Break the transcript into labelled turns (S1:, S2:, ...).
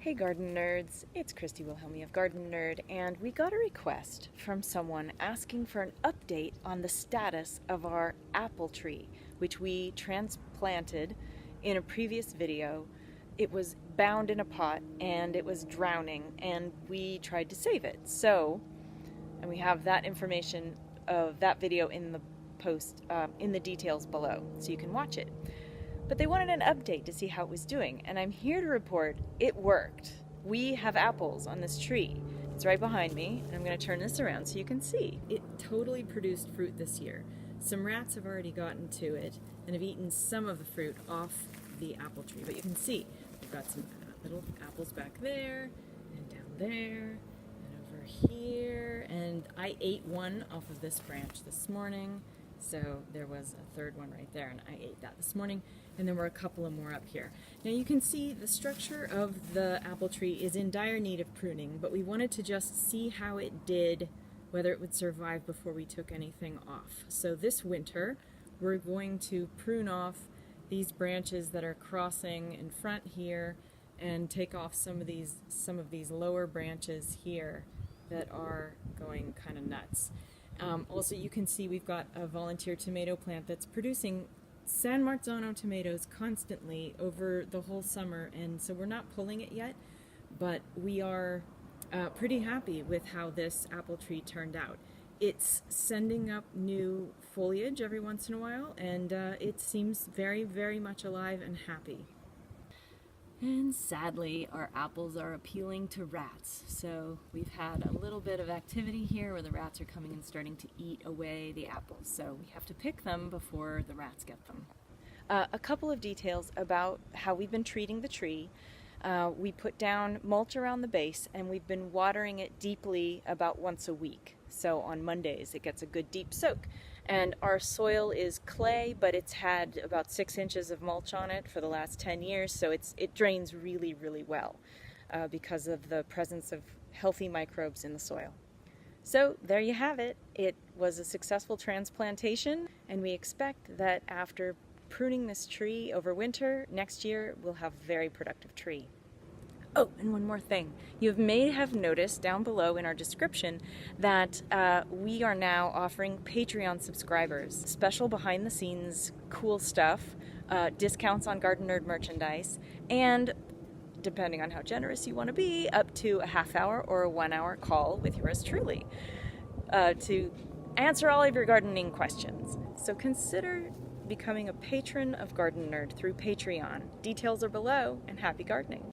S1: Hey Garden Nerds, it's Christy Wilhelmi of Garden Nerd, and we got a request from someone asking for an update on the status of our apple tree, which we transplanted in a previous video. It was bound in a pot and it was drowning, and we tried to save it. And we have that information of that video in the post, in the details below, so you can watch it. But they wanted an update to see how it was doing, and I'm here to report it worked. We have apples on this tree. It's right behind me, and I'm going to turn this around so you can see. It totally produced fruit this year. Some rats have already gotten to it and have eaten some of the fruit off the apple tree, but you can see we've got some little apples back there, and down there, and over here, and I ate one off of this branch this morning. So there was a third one right there, and I ate that this morning, and there were a couple of more up here. Now you can see the structure of the apple tree is in dire need of pruning, but we wanted to just see how it did, whether it would survive before we took anything off. So this winter, we're going to prune off these branches that are crossing in front here, and take off some of these lower branches here that are going kind of nuts. Also, you can see we've got a volunteer tomato plant that's producing San Marzano tomatoes constantly over the whole summer, and so we're not pulling it yet, but we are pretty happy with how this apple tree turned out. It's sending up new foliage every once in a while, and it seems very, very much alive and happy. And sadly, our apples are appealing to rats. So we've had a little bit of activity here where the rats are coming and starting to eat away the apples. So we have to pick them before the rats get them. A couple of details about how we've been treating the tree. We put down mulch around the base, and we've been watering it deeply about once a week. So on Mondays it gets a good deep soak. And our soil is clay, but it's had about 6 inches of mulch on it for the last 10 years, so it drains really, really well because of the presence of healthy microbes in the soil. So there you have it. It was a successful transplantation, and we expect that after pruning this tree over winter, next year we'll have a very productive tree. Oh, and one more thing. You may have noticed down below in our description that we are now offering Patreon subscribers special behind-the-scenes cool stuff, discounts on Garden Nerd merchandise, and depending on how generous you want to be, up to a half-hour or a 1-hour call with yours truly to answer all of your gardening questions. So consider becoming a patron of Garden Nerd through Patreon. Details are below, and happy gardening.